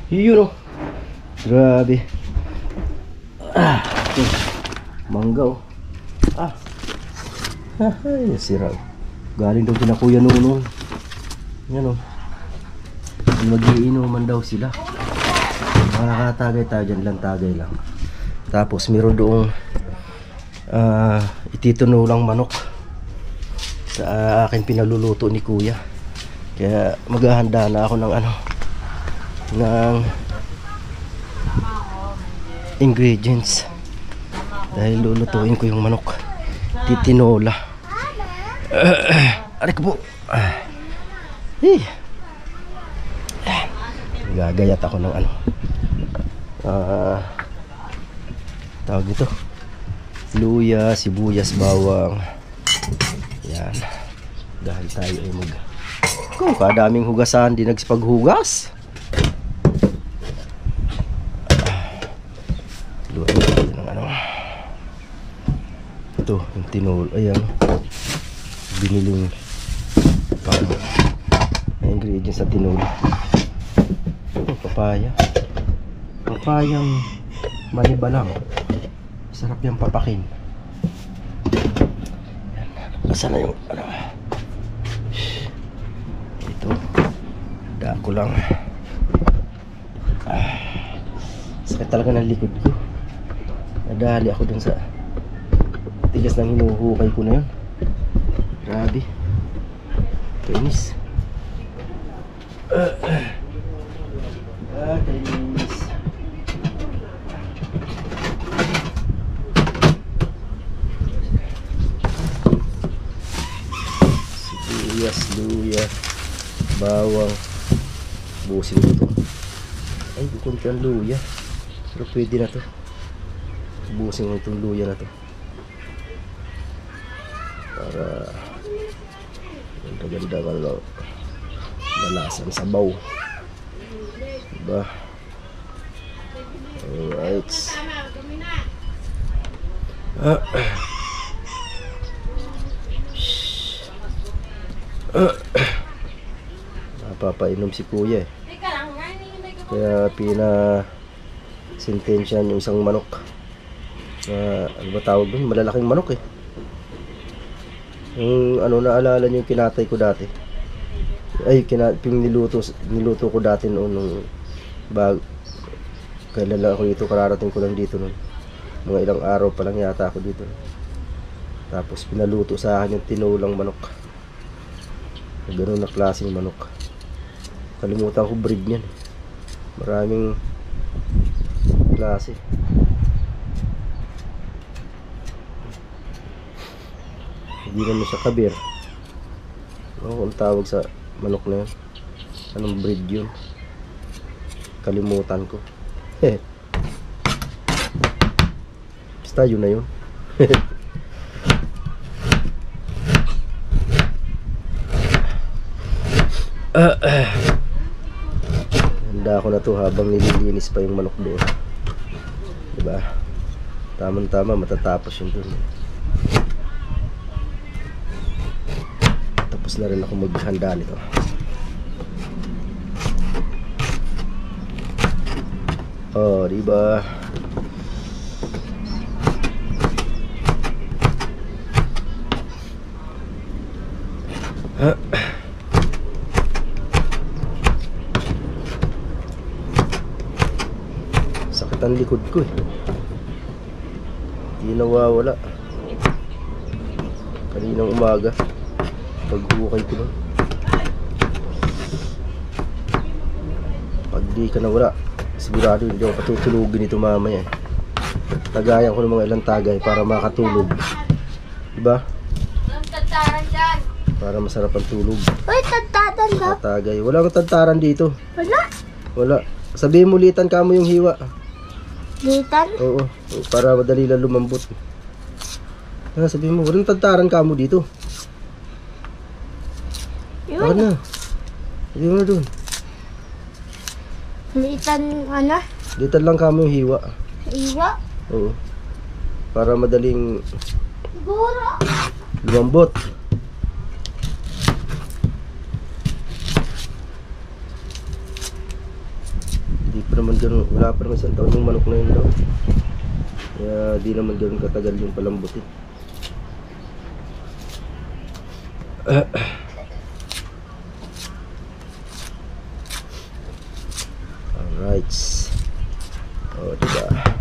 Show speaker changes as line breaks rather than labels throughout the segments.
Yun oh. Grabe. Mangga oh. Ay, sira. Galing daw kina Kuya Nunong. Yan oh. Mag-iinuman daw sila. Makakatagay tayo dyan lang, tagay lang. Tapos meron doong ititunulang manok sa akin pinaluluto ni Kuya. Kaya maghahanda na ako ng ng ingredients dahil lulutuin ko yung manok. Titinola. Aray ko po. Gagayat ako ng tawag dito, luya, sibuyas, bawang. Yan. Dahil tayo ay kung kadaming hugasan, di nagsipaghugas. Luto tayo ng ito, yung tinol. Ayan, biniling pang ingredients sa tinol. Papayang manibalang. Sarap yung papakin. Asan na yung ito, dako lang. Sakit talaga ng likod ko. Nadali ako dun sa tigas ng hinuhukay ko na yun. Grabe, kainis. Kainis. Sibuyas, luya, bawang. Busin ko to. Ay, kukunti ang luya. Pero pwede na to. Busin ko itong luya na to para ganda-ganda malasan sabaw, diba? Alright. Napapainom si Kuya eh. Kaya sentensyan yung isang manok ano ba tawag doon? Malalaking manok eh. Yung naalala niyo yung kinatay ko dati. Ay, niluto ko dati noon nung kailan lang ako dito, kararating ko lang dito noon. Mga ilang araw pa lang yata ako dito. Tapos pinaluto sa akin yung tinulang manok. Ganun na klaseng manok. Kalimutan ko breed niyan. Maraming klase. Hindi naman siya kabir. Ano kung tawag sa manok na yun? Anong breed yun? Kalimutan ko. Basta yun na yun. Handa ko na to habang nililinis pa yung manok doon. Diba? Tama-tama matatapos yun doon. Tapos na rin ako maghanda nito. Oh, diba? Sakit ang likod ko eh. Hindi nawawala. Kaninang umaga paghukay ko nun. Pag di ka nawala, sigurado hindi ako patutulugin ito mamaya. Tagayan ko ng mga ilang tagay para makatulog. Diba? Para masarap ang tulog.
Uy, tagtaran ka?
Tagay. Wala akong tagtaran dito.
Wala?
Wala. Sabihin mo litan ka mo yung hiwa.
Litan?
Oo. Para madali lang lumambot. Sabihin mo, walang tagtaran ka mo dito. Bakit na? Sabihin mo na dun.
Litan, ano?
Litan lang ka mo yung hiwa.
Iwa?
Oo. Para madaling
Siguro.
lumambot. Hindi Di pa naman ganun, wala pa naman isang taon yung manok na yun daw. Kaya di naman ganun katagal yung palambutin. Alright. Oh, diba?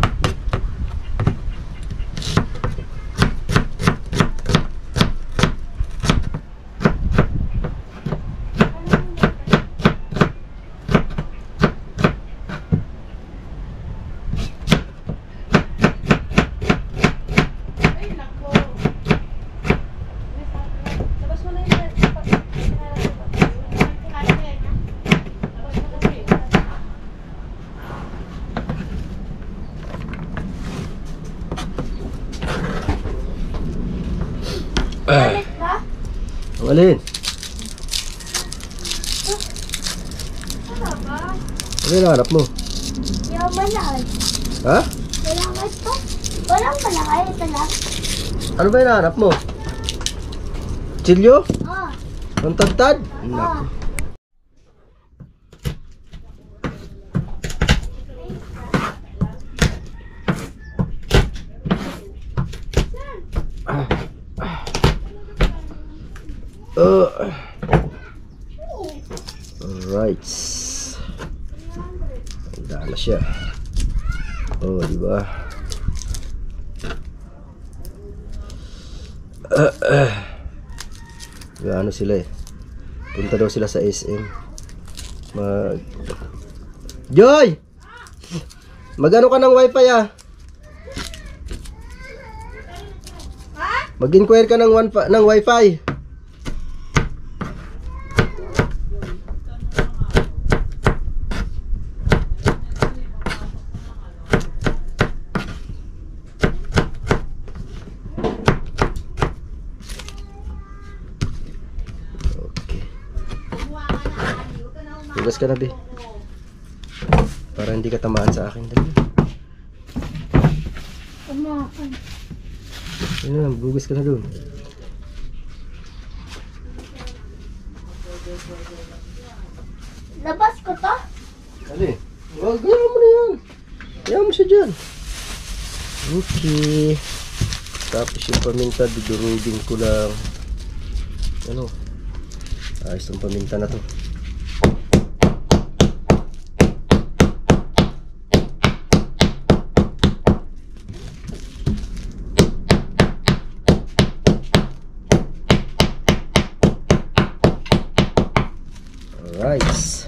Balik ba?
Ang alin?
Ano ba?
Ano yung hanap mo?
Yung malaki.
Ha?
Malaki ito. Walang malaki. Ito lang.
Ano ba yung hanap mo? Chilyo?
Oh.
Ang tantad?
Oh.
Naku. Alright. Handa na siya. Oh, di ba? Ano sila eh. Punta daw sila sa SM. Joy! Magano ka ng wifi ah? Mag-inquire ka ng wifi. Bugas ka na, be. Para hindi ka tamaan sa akin. Dali.
Kumakan.
Ano na, bugas ka na doon.
Labas ko to?
Dali. Gawin mo na yan. Kaya mo siya dyan. Okay. Tapos yung paminta, dudurugin ko lang. Ano? Ayos yung paminta na to. Rice.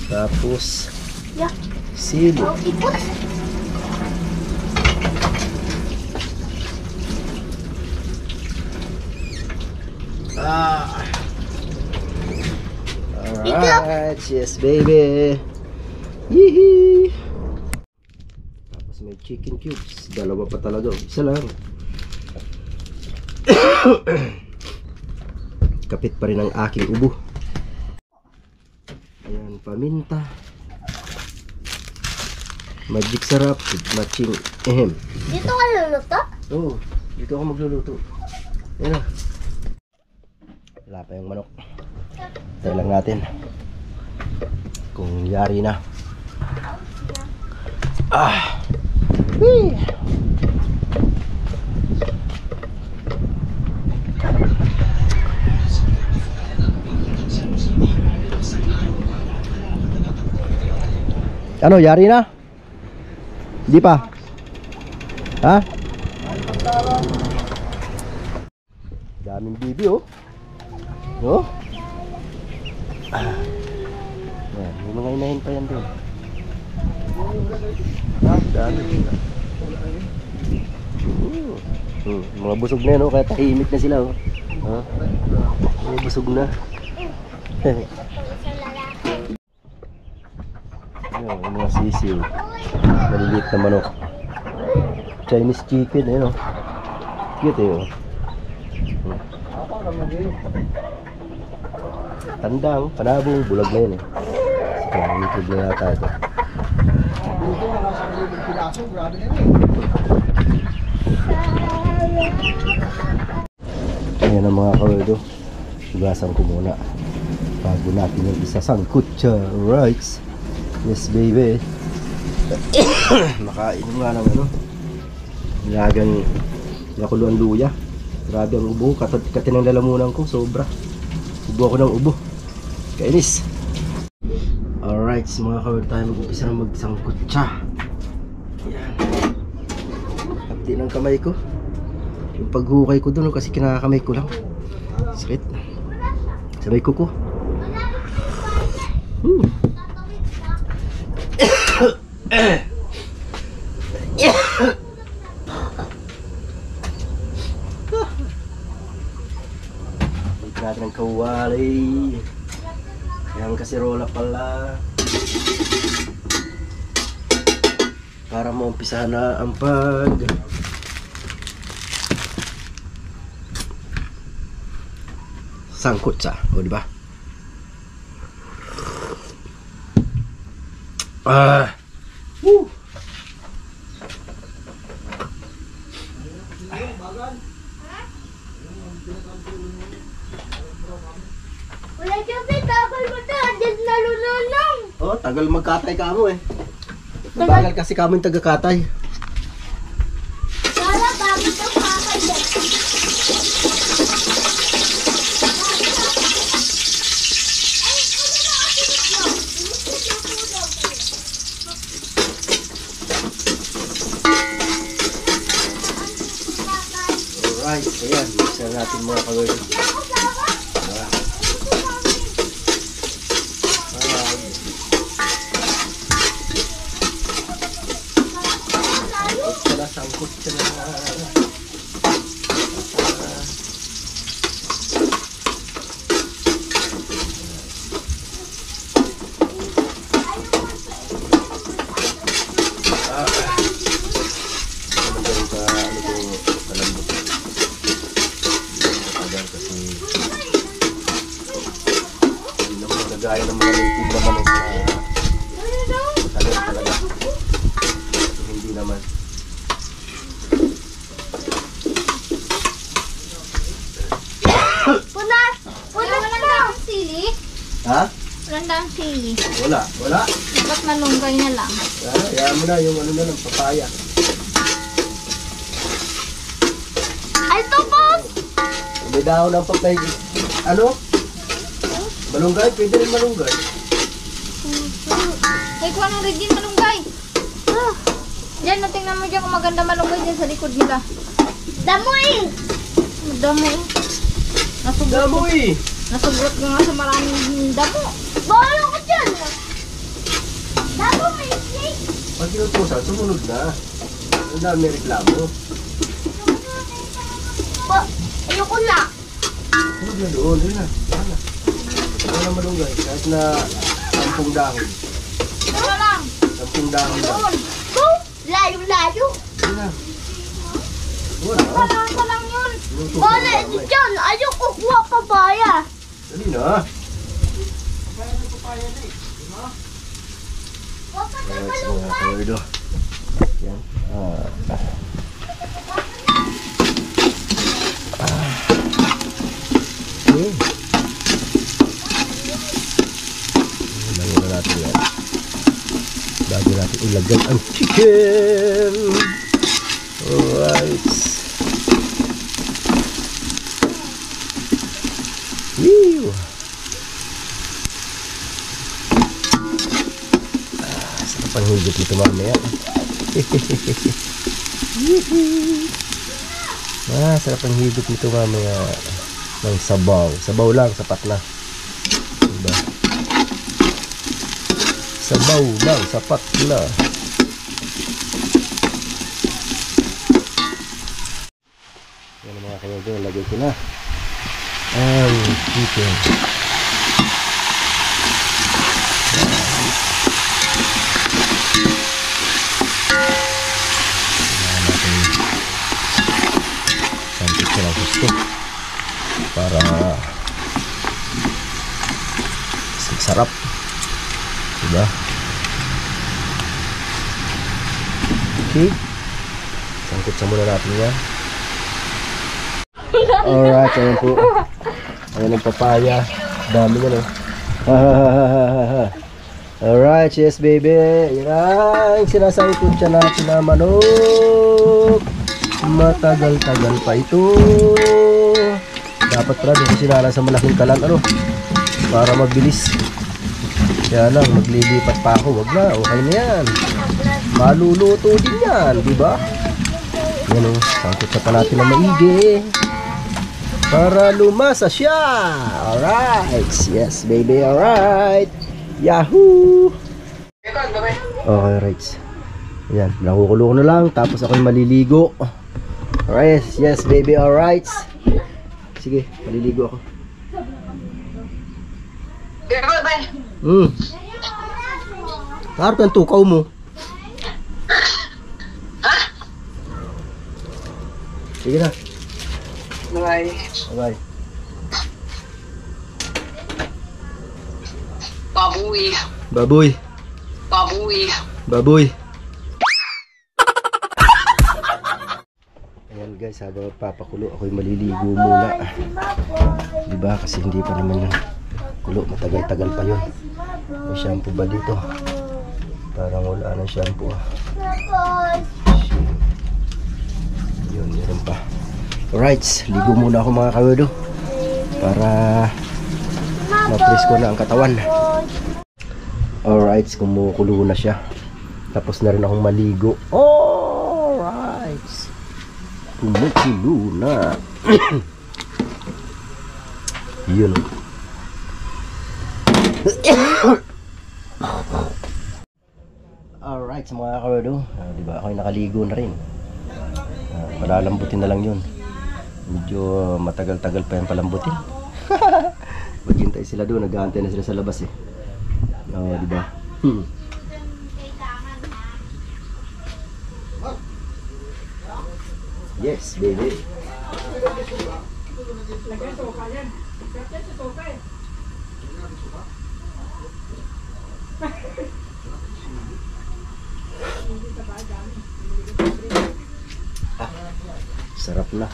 Tapos
Yeah.
sili.
Oh, ipot.
Alright, yes baby. Yee. Tapos may chicken cubes. Dalawa pa talaga. Isa lang. Kapit pa rin ang aking ubo. Ayan, paminta. Magic sarap. Matching ehem.
Dito ka luluto?
Oo, dito ako magluluto. Ayan na. Wala pa yung manok. Tayo lang natin kung yari na. Whee! Ano, yari na? Hindi pa? Ha? Daming bibi oh. Oh? Yan, may mga inahin pa yan doon. Dami. Mga busog na yan oh, kaya tahimik na sila oh. Mga busog na. Ayan, yung mga sisiw. Maliliit na manok. Chinese chicken eh no. Cute eh oh. Tandang, panabong, bulag na yun eh. Kaya YouTube na yata ito. Ayan ang mga kawerdo. Hugasan ko muna bago natin yung isasangkut siya. Alright. Yes, baby. Makainom nga ng ano. Nilagang nakuluan luya. Grabe ang ubo. Katinang lalamunan ko. Sobra. Ubo ako ng ubo. Kainis. Alright, mga kawal tayo mag-upisa na magsangkutsa. Yan. Hapti ng kamay ko. Yung paghukay ko dun kasi kinakakamay ko lang. Sakit. Sabay kuko. Balik natin ang kawali. Yan kasirola pala. Para maumpisahan na ang sangkutsa, o diba? Woo!
Wala dyan, tagal mo to. Andyan nalulunong.
Oh, tagal magkatay ka mo eh. Mabagal kasi kamo yung tagakatay.
Wala, bago to kakagyan.
Alright, ayan. Bisa natin mga kawali. Sangkut sila. Gaya ng mga native na manok na matagal talaga. Hindi naman.
Wala daang sili.
Ha?
Wala daang sili.
Wala.
Dapat malunggay na lang.
Hayaan mo na yung ano na ng papaya.
Ay, ito po!
May dahon ng papaya. Ano? Malunggay? Pwede rin malunggay.
Ay, kung anong rin din malunggay. Diyan, tingnan mo dyan kung maganda malunggay dyan sa likod nila. Damoy! Damoy.
Damoy!
Nasugrot ko nga sa maraming damo. Bahala ko dyan! Damo may snake!
Pag inutusan, sumunod na. Ang dami reklamo.
Ayoko na.
Sumunod na doon. Doon na. Wala malunggay. Kahit na 10 dahon.
Wala lang.
10 dahon lang.
Doon. Layo-layo.
Doon na. Wala.
Wala lang yun.
Inutusan
Bahala
na
ito
dami.
dyan. Ayoko kuha papaya.
Dali na.
Huwag ka na
Alright, mga
malunggay.
kawerdo. Yan. Okay. Bago na natin yan. Bago natin ilagay ang chicken. Alright. Woo! Sarap ang higit nito mamaya. Sarap ang higit nito mamaya. Ng sabaw. Sabaw lang, sapat na. Diba? Sabaw lang, sapat na. Yan mga kanyang doon, lagay ko na ang chicken. Santik ko lang gusto para sarap, diba? Okay, sangkut sa muna natin yan. Alright, ayan po. Ayan ang papaya. Dami yan, oh. Alright, yes baby. Yan ang sinasaypod siya natin na manok. Matagal-tagal pa ito. Dapat pala dito sinala sa malaking kalan para mabilis. Kaya lang, maglilipat pa ako. Wag na, okay na yan. Maluluto din yan, di ba? Yan o, sangkot na pa natin na maigi para lumasa siya. Alright, yes baby, alright. Yahoo! Okay, right. Yan, nakukulo ko na lang. Tapos ako'y maliligo. Alright, yes baby, alright. Sige, maliligo ako. Harap ng tukaw mo. Sige na.
Bye.
Bye.
Baboy.
Baboy.
Baboy.
Baboy. Ayan guys, habang papakulo ako'y maliligo muna. Diba? Kasi hindi pa naman yung kulo. Matagal-tagal pa yun. May shampoo ba dito? Parang wala ng shampoo. Yun, meron pa. Alright, ligo muna ako mga kawedo. Para ma-presko na ang katawan. Alright, kumukulo na siya. Tapos na rin akong maligo. Alright, kumukulo na. Yun. Alright, mga kawedo, diba ako'y nakaligo na rin. Palalambutin na lang yun. Medyo matagal-tagal pa yung palambutin. Maghintay sila doon, nag-aantay na sila sa labas eh. Diba? Yes, baby. Sarap na.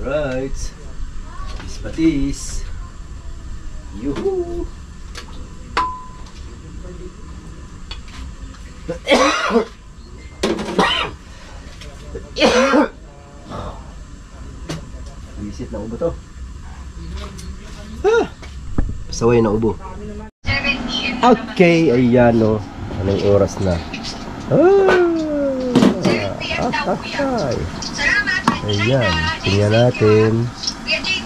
Alright. Patis patis. Yuhu. Visit na ubo to. Saway na ubo. Okay, ayan o. Anong oras na? Ayan, tingnan natin.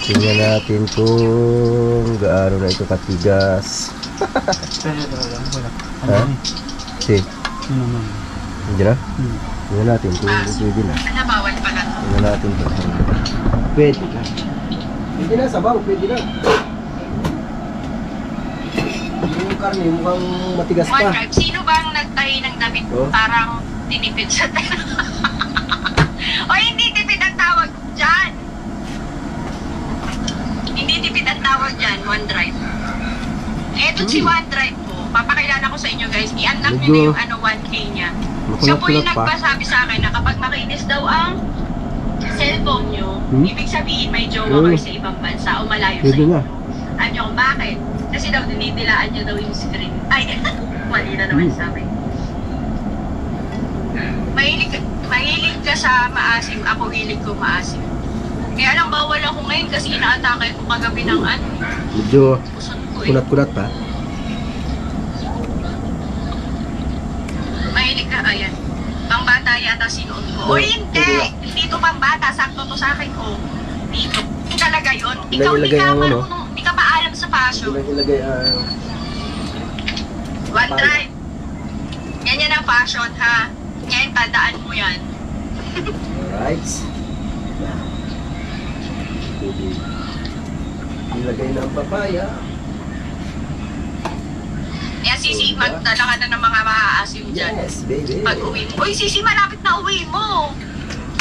Tingnan natin kung gaano na ito katigas. Ha? Si? Hindi na? Tingnan natin kung pwede na. Tingnan natin kung pwede na. Pwede na, sabaw, pwede na. Yung karne, mukhang matigas pa.
Sino bang nagtahi ng damit parang tinipid sa o hindi tipid ang tawag dyan. Hindi tipid ang tawag dyan, OneDrive. Eto si OneDrive po. Papakilala ko sa inyo guys. I-unlock nyo na yung 1K niya. Siya po yung nagpasabi sa akin na kapag makinis daw ang cellphone nyo, ibig sabihin may jowa kayo sa ibang bansa o malayo sa inyo. Alam nyo kung bakit? Kasi daw dinidilaan niya daw yung screen. Ay, mali na naman sabi. Mahilig ka sa maasim, ako hilig ko maasim. Kaya lang bawal ako ngayon kasi inaatake ko kagabi ng ano.
Medyo kunat-kunat pa.
Mahilig ka, ayan. Pambata yata sinuot ko. O hindi! Hindi to pambata, sakto to sa akin. O, dito. Talaga yun. Ikaw hindi ka maalam sa fashion.
Ilagay
OneDrive. Yan ang fashion ha. Ngayon, tandaan mo yan.
Alright. Ilagay na ang papaya.
Kaya Sisi, magdala ka na ng mga maaasim dyan.
Yes, baby.
Pag uwi mo. Uy, Sisi, malapit na uwi mo.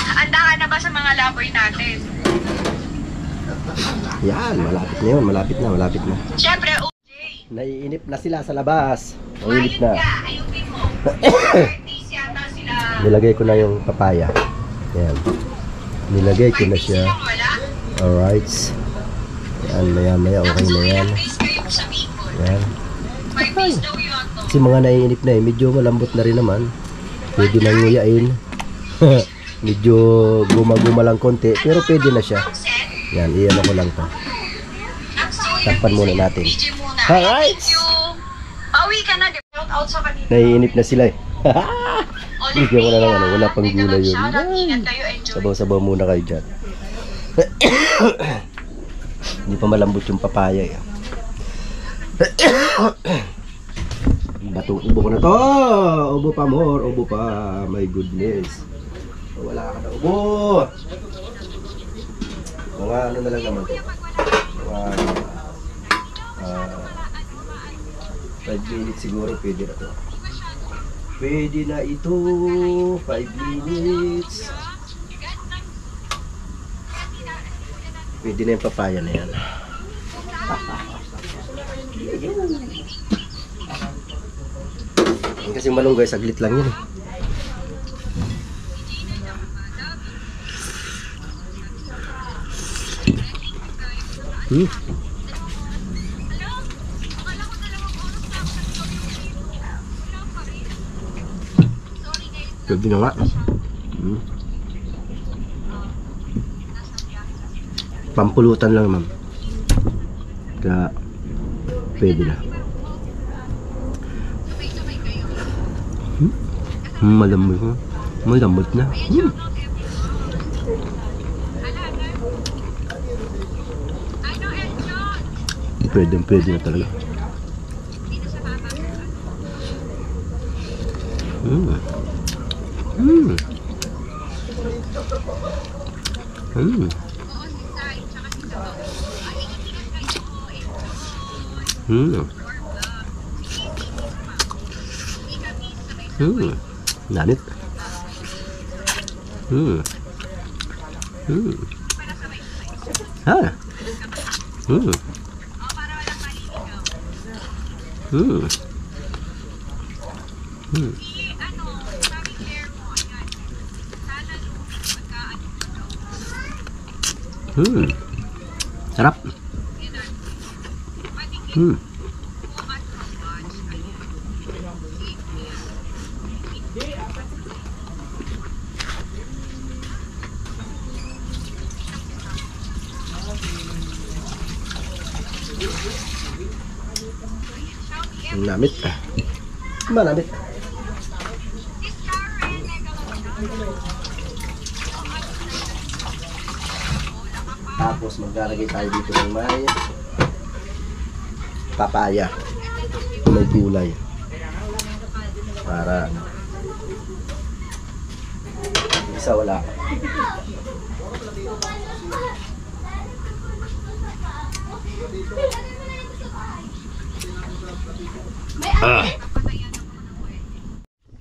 Handa ka na ba sa mga laboy natin?
Yan, malapit na yun. Malapit na.
Siyempre, OJ.
Naiinip na sila sa labas. Naiinip
Ayun
na.
ka, ayupin mo. Artist yata sila.
Nilagay ko na yung papaya. Yan. Nilagay ko na
Artist
siya.
silang wala.
Alright. Yan, maya okay na yan.
Artist kayo sa Bicol.
Yan.
Artist daw yun to.
Kasi mga naiinip na medyo malambot na rin naman. Pwede na nguyain. Medyo guma-guma lang konti, pero pwede na siya. Yan, iyan ko lang to. Takpan muna natin. Alright.
Thank you. Pauwi ka na. Shout out sa kanila.
Naiinip na sila eh. Bigyan ko na lang wala pang
Teka
gulay
lang,
yun.
shout out. Ingat kayo. Enjoy.
Sabaw-sabaw muna kayo dyan. Hindi pa malambot yung papaya eh. Bato, ubo ko na to. Ubo pa more, ubo pa. My goodness. Wala ka na ubo. Mga ano na lang naman to. Mga 5 minutes siguro pwede na to. Pwede na ito. 5 minutes. Pwede na yung papaya na yan. Kasi malunggay, saglit lang yun eh. Pwede na nga. Pampulutan lang, ma'am. Kaya pwede na. Malambot na. Malambot na. Pwede na talaga. Lanit. Ah. Sarap. Namit. Manamit. Tapos maglalagay tayo dito ng may papaya. May gulay. Para isa wala.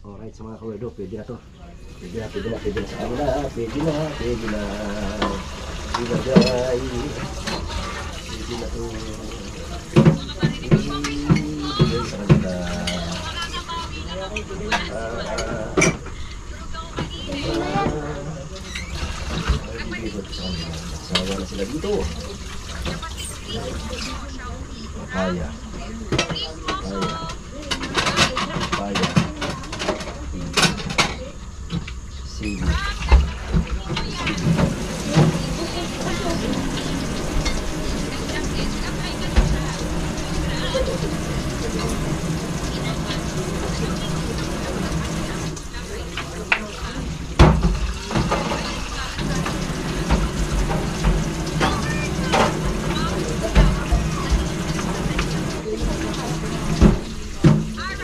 Alright, sa mga kawerdo, pwede na to. Pwede na sa kanila. Pwede na guys. Pwede na to. Pwede sa kanila. Sawa na sila dito. Papaya. Sige.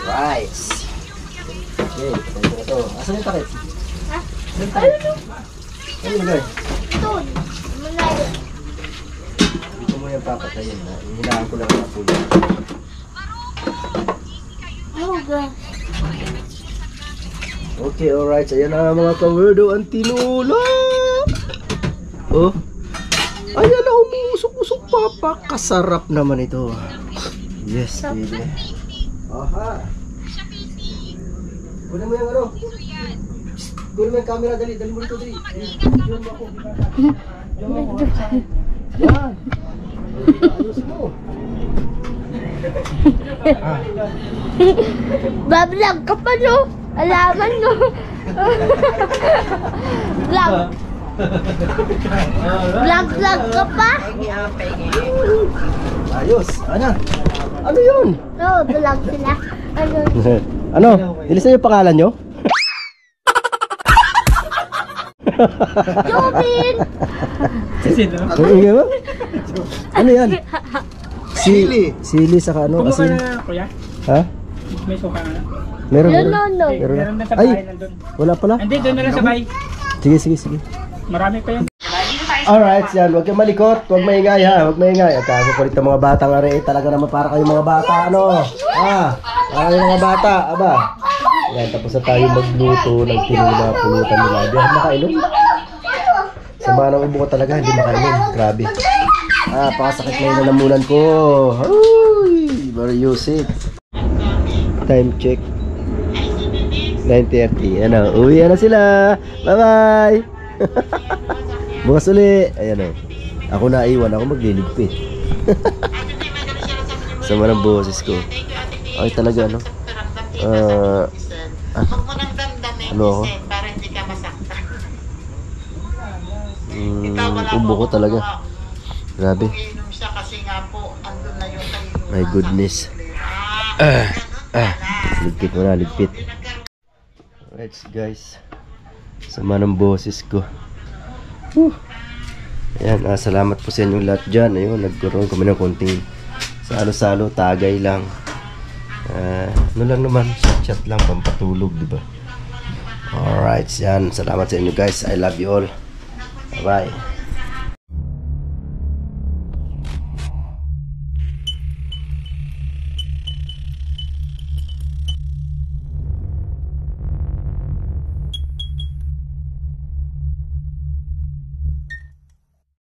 Rice. Okay, ito na to. Asan yung takip?
Ha?
Asan yung takip? Ano yung guys?
Ito. Malayo.
Dito mo yung papatayin na. Hinahan ko lang ang pulo.
Oh, God.
Okay, alright. So, ayan na mga kawerdo ang tinula. Oh. Ayan na, umusok-usok pa. Pakasarap naman ito. Yes, baby. Aha. Kunin mo yung ano. Kunin mo yung camera, dali. Dali mo dito, dali. Diyan mo ako. Diyan mo ako. Yan. Ayusin mo.
Bablog ka pa, no? Alaman mo. Vlog. Vlog ka pa?
Ayos. Ano yun?
No, vlog sila. Ano?
Ano? Ilisan yung pangalan nyo?
Jobin!
Ano yan? Sili saka ano?
Kumuha
Asin?
na, kuya.
Ha?
May suka na.
Meron.
No.
Meron na sa
Ay!
bahay nandun.
Wala pala?
Hindi, doon na lang sa bahay.
Sige.
Marami pa yan.
Alright, yan. Huwag kang malikot. Huwag maingay ha. Huwag maingay. At kakukulit ng mga batang are. Talaga naman para kayong mga bata. Ano? Para kayong mga bata. Aba. Yan. Tapos na tayo magluto ng tinula pulutan nila. Di ako makainom. Sama ng ubo ko talaga. Hindi makainom. Grabe. Pakasakit na yung lalamunan ko. Uy! Very usik. Time check. 9:30. Ano? Uwi na sila. Bye-bye! Bukas uli. Ayan o. Ako naiwan. Ako magliligpit. Sama ng boses ko. Ay talaga ano. Ano ako?
Para hindi ka masaktan.
Ubo ko talaga. Grabe.
Inom siya kasi nga po, andun na yung kayo.
My goodness. Ligpit mo na, ligpit. Alright guys. Sama ng boses ko. Ayan, salamat po sa inyong lahat dyan. Ayun, nagkaroon kami ng konting salo-salo, tagay lang. Ano lang naman, chat lang, pampatulog, diba? Alright, yan. Salamat sa inyo guys. I love you all. Bye-bye.